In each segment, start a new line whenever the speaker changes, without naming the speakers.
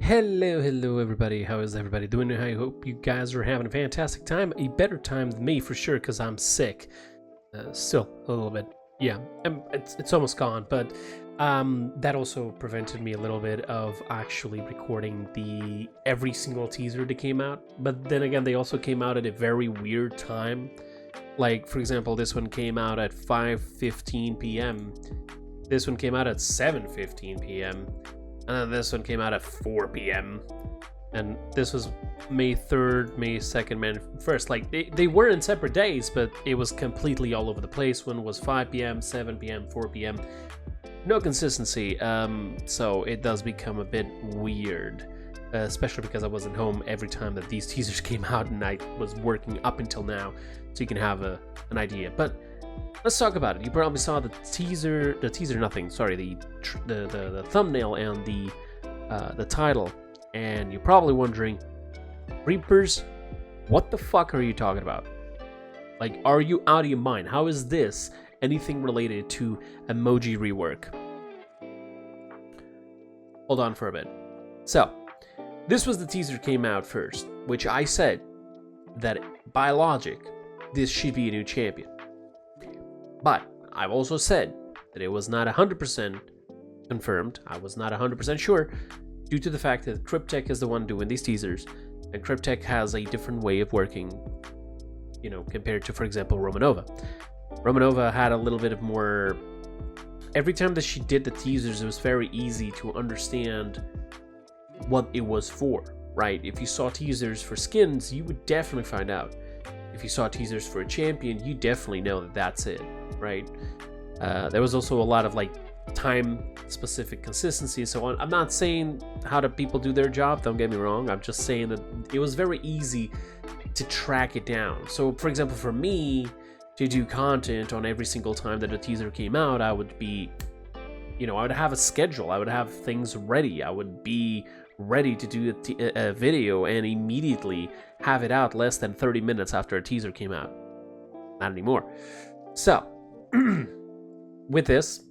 Hello everybody, how is everybody doing? I hope you guys are having a fantastic time, a better time than me for sure, because I'm sick. Still, a little bit. Yeah, it's almost gone, but that also prevented me a little bit of actually recording every single teaser that came out. But then again, they also came out at a very weird time. Like, for example, this one came out at 5:15 p.m. This one came out at 7:15 p.m. And then this one came out at 4 p.m. And this was May 3rd, May 2nd, May 1st. Like, they were in separate days, but it was completely all over the place. One was 5 p.m., 7 p.m., 4 p.m. No consistency, so it does become a bit weird. Especially because I wasn't home every time that these teasers came out, and I was working up until now, so you can have an idea. But let's talk about it. You probably saw the thumbnail and the title, and you're probably wondering, Kreepers, what the fuck are you talking about? Like, are you out of your mind? How is this anything related to a Moji rework? Hold on for a bit. So, this was the teaser came out first, which I said that by logic, this should be a new champion. But I've also said that it was not 100% confirmed. I was not 100% sure due to the fact that Kreepers is the one doing these teasers, and Kreepers has a different way of working, you know, compared to, for example, Romanova. Romanova had a little bit of more. Every time that she did the teasers, it was very easy to understand what it was for, right? If you saw teasers for skins, you would definitely find out. If you saw teasers for a champion, you definitely know that that's it, right? There was also a lot of like time-specific consistency and so on. I'm not saying how do people do their job, don't get me wrong. I'm just saying that it was very easy to track it down. So, for example, for me to do content on every single time that a teaser came out, I would be, you know, I would have a schedule. I would have things ready. I would be ready to do a video and immediately have it out less than 30 minutes after a teaser came out. Not anymore. So, with this,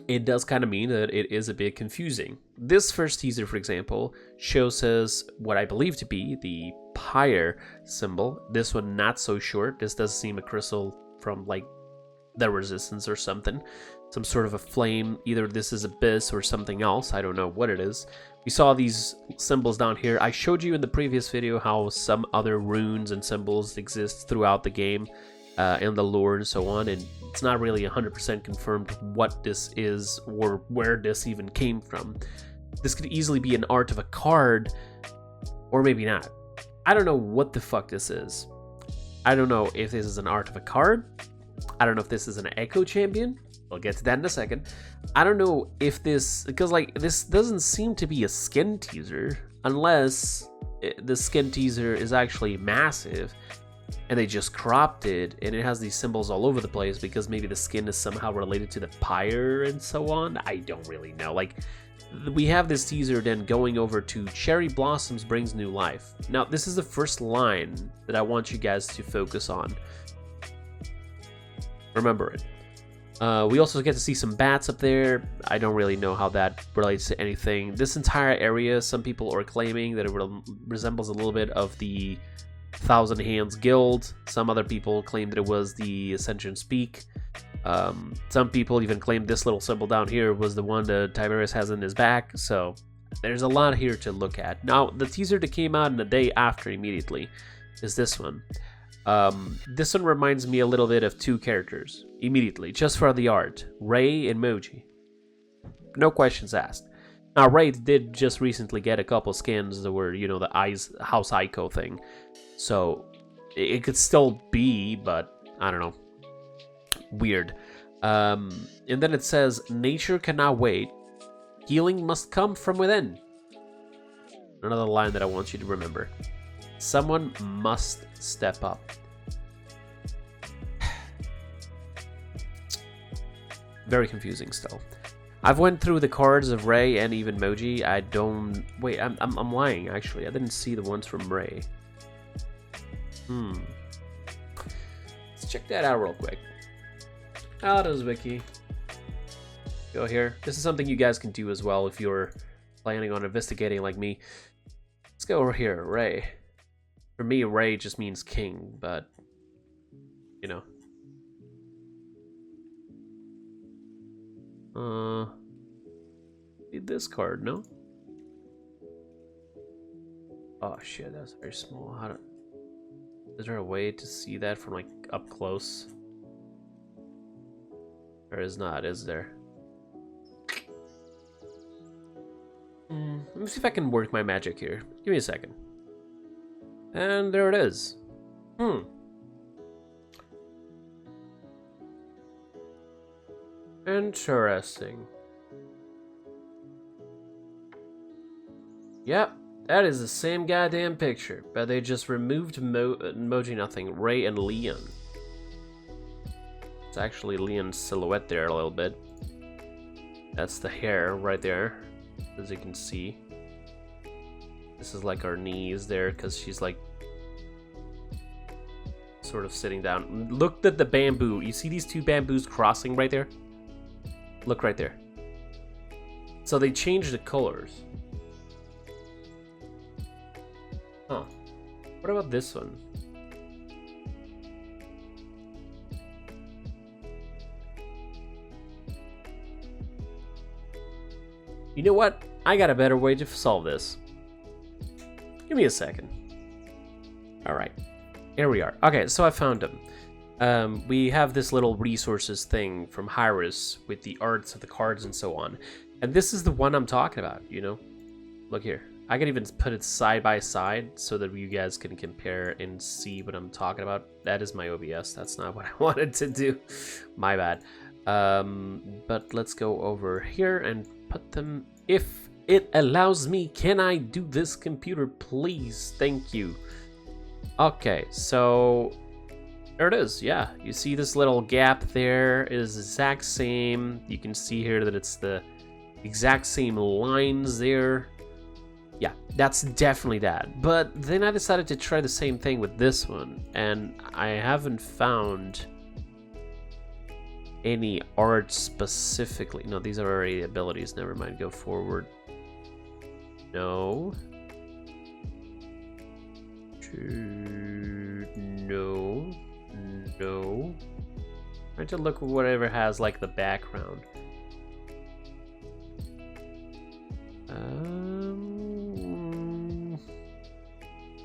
it does kind of mean that it is a bit confusing. This first teaser, for example, shows us what I believe to be the pyre symbol. This one not so short. This does seem a crystal from like the resistance or something. Some sort of a flame. Either this is abyss or something else. I don't know what it is. We saw these symbols down here. I showed you in the previous video how some other runes and symbols exist throughout the game and the lore and so on, and it's not really 100% confirmed what this is or where this even came from. This could easily be an art of a card, or maybe not. I don't know what the fuck this is. I don't know if this is an art of a card. I don't know if this is an echo champion. We'll get to that in a second. I don't know if this, because like this doesn't seem to be a skin teaser unless the skin teaser is actually massive and they just cropped it and it has these symbols all over the place because maybe the skin is somehow related to the pyre and so on. I don't really know. Like, we have this teaser then going over to Cherry Blossoms Brings New Life. Now, this is the first line that I want you guys to focus on. Remember it. We also get to see some bats up there. I don't really know how that relates to anything. This entire area, some people are claiming that it resembles a little bit of the Thousand Hands Guild. Some other people claim that it was the Ascension's Peak. Some people even claim this little symbol down here was the one that Tiberius has in his back. So there's a lot here to look at. Now, the teaser that came out in the day after immediately is this one. This one reminds me a little bit of two characters immediately, just for the art. Ray and Moji. No questions asked. Now, Ray did just recently get a couple skins that were, you know, the House Ico thing. So, it could still be, but I don't know. Weird. And then it says, nature cannot wait. Healing must come from within. Another line that I want you to remember. Someone must step up. Very confusing still. I've went through the cards of Ray and even Moji. I don't... Wait, I'm lying, actually. I didn't see the ones from Ray. Let's check that out real quick. How does Wiki? Go here. This is something you guys can do as well if you're planning on investigating like me. Let's go over here, Ray. For me, Ray just means king, but you know. Need this card, no? Oh shit, that's very small. Is there a way to see that from like up close? There is not, is there? Let me see if I can work my magic here. Give me a second. And there it is. Interesting. Yep, that is the same goddamn picture, but they just removed Moji nothing, Ray and Leon. It's actually Leon's silhouette there a little bit. That's the hair right there, as you can see. This is like her knees there, because she's like sort of sitting down. Look at the bamboo. You see these two bamboos crossing right there? Look right there. So they changed the colors. Huh. What about this one? You know what? I got a better way to solve this. Give me a second. Alright. Here we are. Okay, so I found them. We have this little resources thing from Hyris with the arts of the cards and so on. And this is the one I'm talking about, you know? Look here. I can even put it side by side so that you guys can compare and see what I'm talking about. That is my OBS. That's not what I wanted to do. My bad. But let's go over here and put them. If it allows me, can I do this, computer, please? Thank you. Okay, so there it is. Yeah, you see this little gap there is the exact same. You can see here that it's the exact same lines there. Yeah, that's definitely that. But then I decided to try the same thing with this one, and I haven't found any art specifically. No, these are already abilities. Never mind. Go forward. No. No. No. Trying to look at whatever has like the background.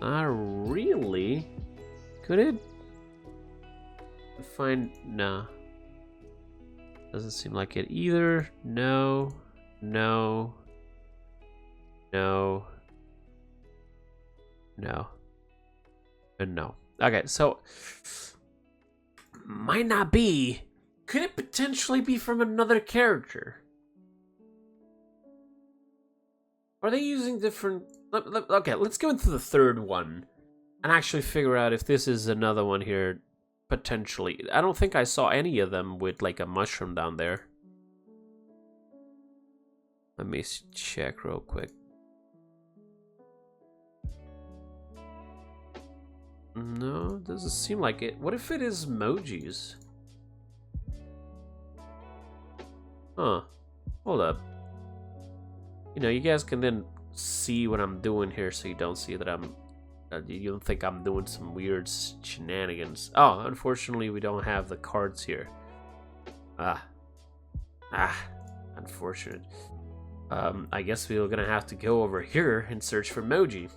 Not really. Could it find? No. Doesn't seem like it either. No. No. No. No. And no. Okay, so might not be. Could it potentially be from another character? Are they using different? Okay, let's go into the third one and actually figure out if this is another one here, potentially. I don't think I saw any of them with like a mushroom down there. Let me check real quick. No, doesn't seem like it. What if it is Moji's? Huh. Hold up. You know, you guys can then see what I'm doing here, so you don't see that you don't think I'm doing some weird shenanigans. Oh, unfortunately, we don't have the cards here. Unfortunate. I guess we're gonna have to go over here and search for Moji.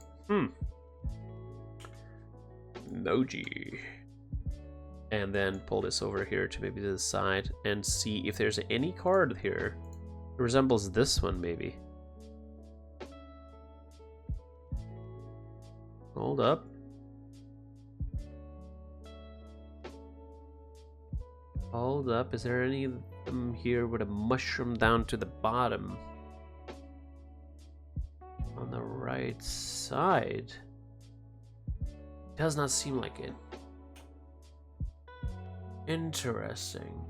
Moji. And then pull this over here to maybe to the side and see if there's any card here that resembles this one, maybe. Hold up. Hold up. Is there any of them here with a mushroom down to the bottom? On the right side. Does not seem like it. Interesting.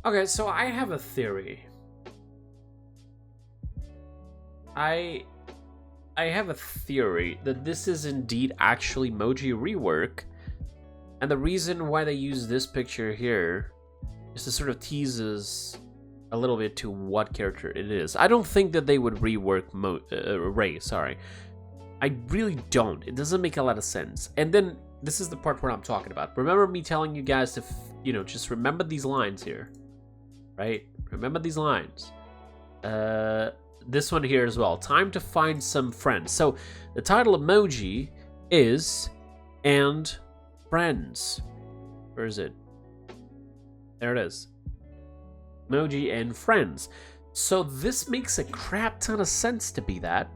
Okay, so I have a theory. I have a theory that this is indeed actually Moji Rework, and the reason why they use this picture here is to sort of tease us a little bit to what character it is. I don't think that they would rework Ray, sorry. I really don't. It doesn't make a lot of sense. And then, this is the part where I'm talking about. Remember me telling you guys to, just remember these lines here. Right? Remember these lines. This one here as well. Time to find some friends. So, the title of Moji is And Friends. Where is it? There it is. Moji and Friends. So this makes a crap ton of sense to be that.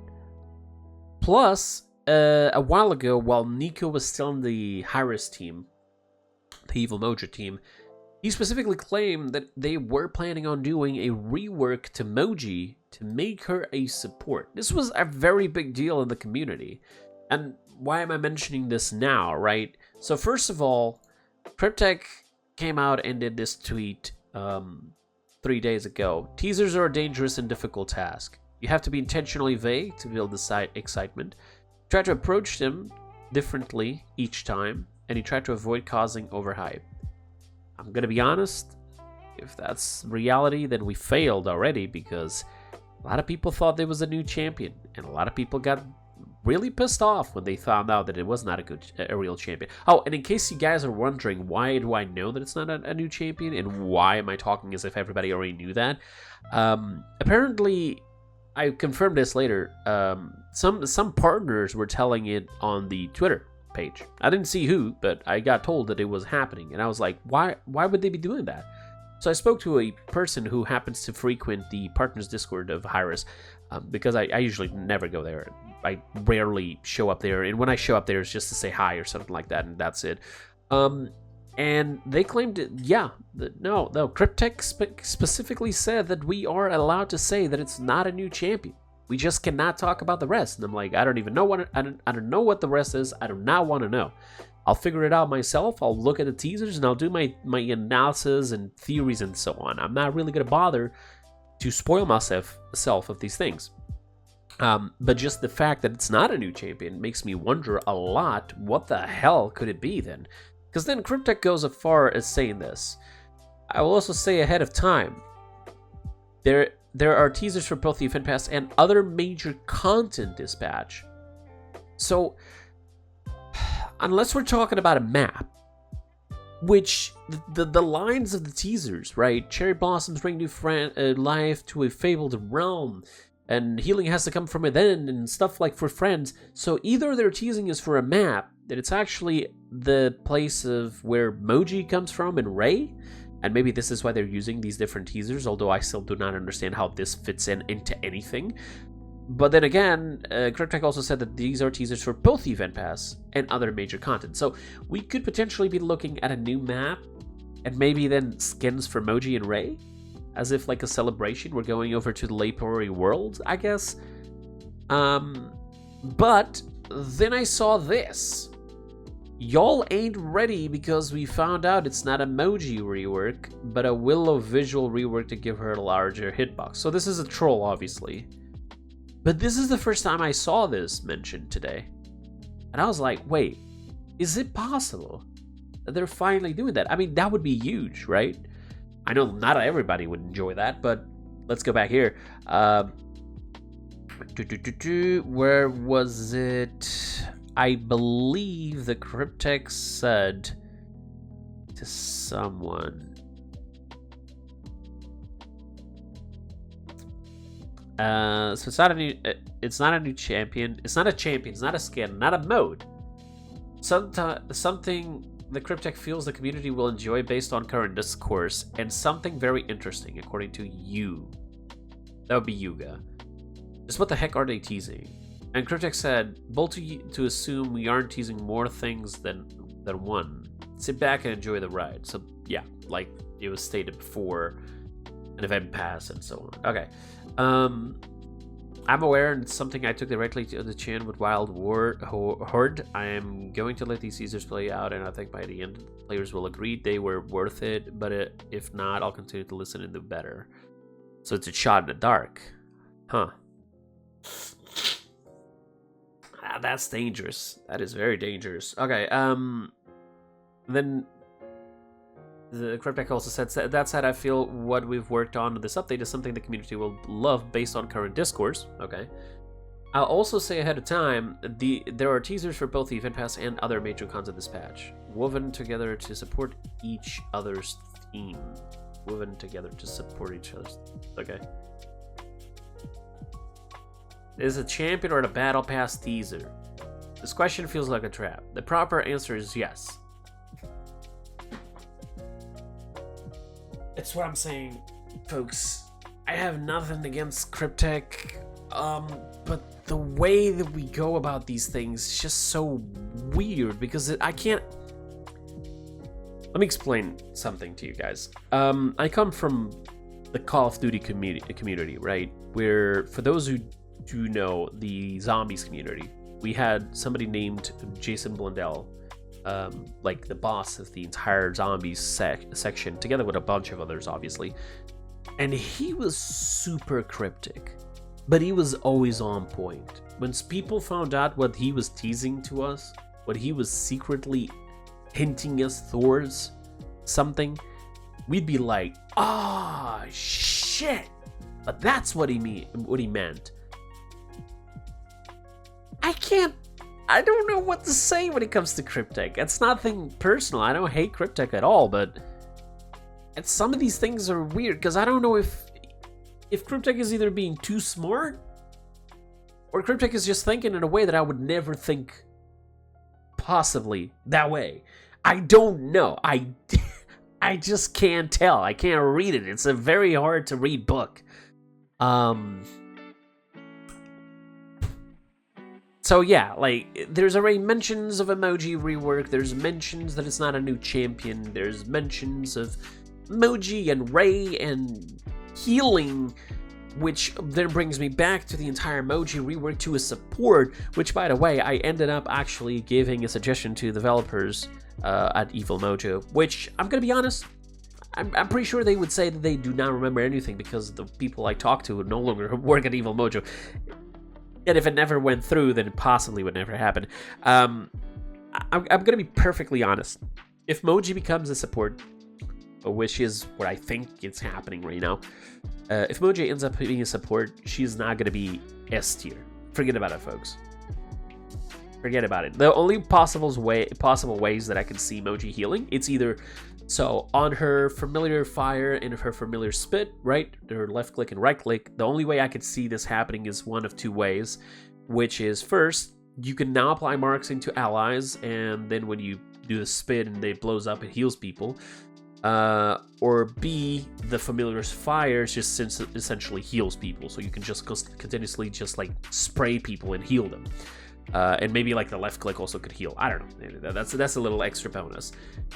Plus, a while ago, while Nico was still in the Hyris team, the Evil Moji team, he specifically claimed that they were planning on doing a rework to Moji to make her a support. This was a very big deal in the community. And why am I mentioning this now, right? So first of all, Cryptek came out and did this tweet 3 days ago. Teasers are a dangerous and difficult task. You have to be intentionally vague to build the excitement. Try to approach them differently each time, and you try to avoid causing overhype. I'm gonna be honest, if that's reality, then we failed already, because a lot of people thought there was a new champion, and a lot of people got really pissed off when they found out that it was not a real champion. Oh, and in case you guys are wondering, why do I know that it's not a new champion, and why am I talking as if everybody already knew that? Apparently, I confirmed this later. Some partners were telling it on the Twitter page. I didn't see who, but I got told that it was happening, and I was like, why would they be doing that? So I spoke to a person who happens to frequent the partners Discord of Hyris, because I usually never go there. I rarely show up there, and when I show up there, it's just to say hi or something like that, and that's it. And they claimed no, Cryptek specifically said that we are allowed to say that it's not a new champion. We just cannot talk about the rest. And I'm like, I don't even know I don't know what the rest is. I do not want to know. I'll figure it out myself. I'll look at the teasers and I'll do my analysis and theories and so on. I'm not really gonna bother to spoil myself of these things. But just the fact that it's not a new champion makes me wonder a lot, what the hell could it be then? Because then Cryptek goes as far as saying this. I will also say ahead of time, there are teasers for both the event pass and other major content this patch. So, unless we're talking about a map, which the lines of the teasers, right? Cherry blossoms bring new life to a fabled realm, and healing has to come from within, and stuff like for friends. So either their teasing is for a map, that it's actually the place of where Moji comes from in Ray, and maybe this is why they're using these different teasers, although I still do not understand how this fits into anything. But then again, Cryptek also said that these are teasers for both the Event Pass and other major content. So we could potentially be looking at a new map, and maybe then skins for Moji and Ray, as if like a celebration. We're going over to the Leipori world, I guess. But then I saw this. Y'all ain't ready because we found out it's not a Moji rework, but a Willow visual rework to give her a larger hitbox. So this is a troll, obviously. But this is the first time I saw this mentioned today. And I was like, wait, is it possible that they're finally doing that? I mean, that would be huge, right? I know not everybody would enjoy that, but let's go back here. Where was it? I believe the Cryptek said to someone. So it's not a new. It's not a new champion. It's not a champion. It's not a skin. Not a mode. Something the Cryptek feels the community will enjoy based on current discourse, and something very interesting, according to you. That would be Yuga. Just what the heck are they teasing? And Cryptek said, bold to assume we aren't teasing more things than one. Sit back and enjoy the ride. So yeah, like it was stated before, an event pass and so on. Okay. I'm aware, and it's something I took directly to the chin with Wild Horde. I am going to let these teasers play out, and I think by the end, players will agree they were worth it, but if not, I'll continue to listen and do better. So it's a shot in the dark. Huh. That's dangerous. That is very dangerous. Okay, then The Cryptech also said, that said, I feel what we've worked on in this update is something the community will love based on current discourse. Okay. I'll also say ahead of time, there are teasers for both the Event Pass and other major content this patch, woven together to support each other's theme. Woven together to support each other's. Okay. Is a champion or a battle pass teaser? This question feels like a trap. The proper answer is yes. It's what I'm saying, folks. I have nothing against Cryptech, but the way that we go about these things is just so weird because I can't. Let me explain something to you guys. I come from the Call of Duty community, right? Where, for those who do know the zombies community, we had somebody named Jason Blundell, like the boss of the entire zombies section, together with a bunch of others, obviously. And he was super cryptic, but he was always on point. When people found out what he was teasing to us, what he was secretly hinting us towards something, we'd be like, "Ah, shit!" But that's what he meant. I don't know what to say when it comes to Cryptech. It's nothing personal. I don't hate Cryptech at all, but some of these things are weird because I don't know if Cryptech is either being too smart or Cryptech is just thinking in a way that I would never think possibly that way. I don't know. I just can't tell. I can't read it. It's a very hard to read book. So yeah, like, there's already mentions of Moji Reworked, there's mentions that it's not a new champion, there's mentions of Moji and Ray and healing, which then brings me back to the entire Moji Rework to a support, which, by the way, I ended up actually giving a suggestion to developers at Evil Mojo, which, I'm gonna be honest, I'm pretty sure they would say that they do not remember anything because the people I talked to no longer work at Evil Mojo. And if it never went through, then it possibly would never happen. I'm going to be perfectly honest. If Moji becomes a support, which is what I think is happening right now, if Moji ends up being a support, she's not going to be S tier. Forget about it, folks. Forget about it. The only possible ways that I can see Moji healing, it's either on her familiar fire and her familiar spit, right? Her left click and right click. The only way I could see this happening is one of two ways, which is, first, you can now apply marks into allies, and then when you do the spit and it blows up, it heals people. Or B, the familiar's fire just essentially heals people, so you can just continuously just like spray people and heal them. And maybe like the left click also could heal. I don't know. That's a little extra bonus.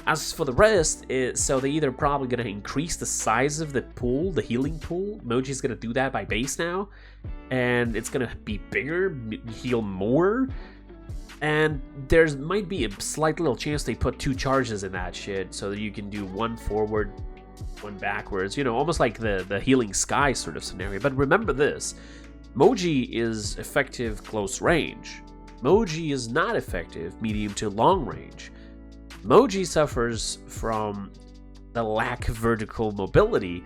As for the rest, so they're either probably going to increase the size of the pool, the healing pool. Moji's going to do that by base now. And it's going to be bigger, heal more. And there might be a slight little chance they put 2 charges in that shit so that you can do 1 forward, 1 backwards. You know, almost like the Healing Sky sort of scenario. But remember this. Moji is effective close range. Moji is not effective medium to long range. Moji suffers from the lack of vertical mobility,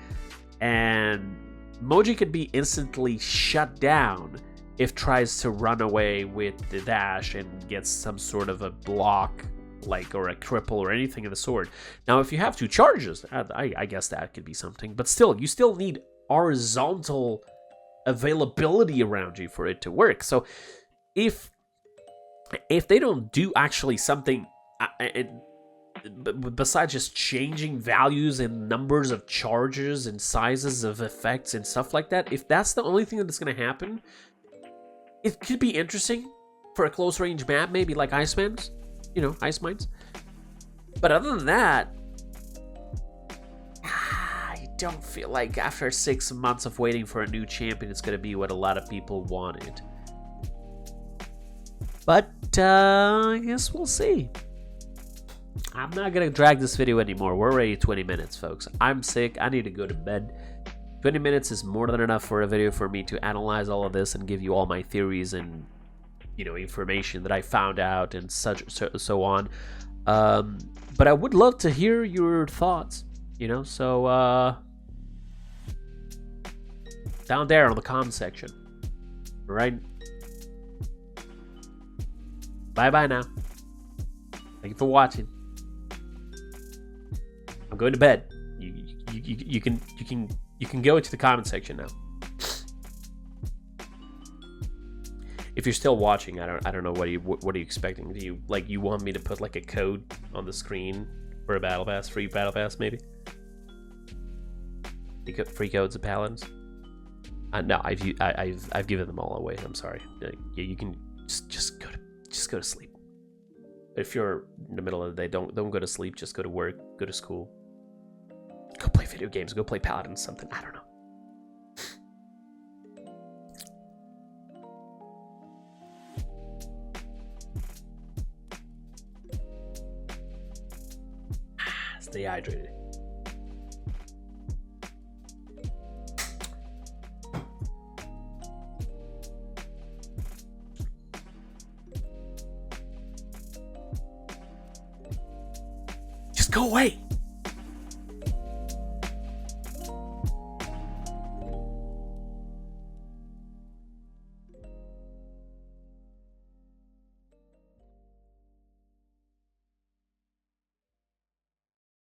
and Moji could be instantly shut down if tries to run away with the dash and gets some sort of a block, like, or a cripple or anything of the sort. Now, if you have 2 charges, I guess that could be something, but still, you still need horizontal availability around you for it to work. So if they don't do actually something besides just changing values and numbers of charges and sizes of effects and stuff like that, if that's the only thing that's going to happen, it could be interesting for a close range map, maybe like Ice Mines, Ice Mines. But other than that, I don't feel like after 6 months of waiting for a new champion, it's going to be what a lot of people wanted. But I guess we'll see. I'm not going to drag this video anymore. We're already 20 minutes, folks. I'm sick. I need to go to bed. 20 minutes is more than enough for a video for me to analyze all of this and give you all my theories and, information that I found out and so on. But I would love to hear your thoughts. You know, so down there on the comment section. All right. Bye bye now. Thank you for watching. I'm going to bed. You can go into the comment section now. If you're still watching, I don't know, what are you expecting? Do you want me to put like a code on the screen for a battle pass, free battle pass maybe? Free codes of paladins? No, I've given them all away. I'm sorry. Yeah, you can just go to sleep. If you're in the middle of the day, don't go to sleep. Just go to work, go to school, go play video games, go play paladins, something. I don't know. Stay hydrated. Just go away.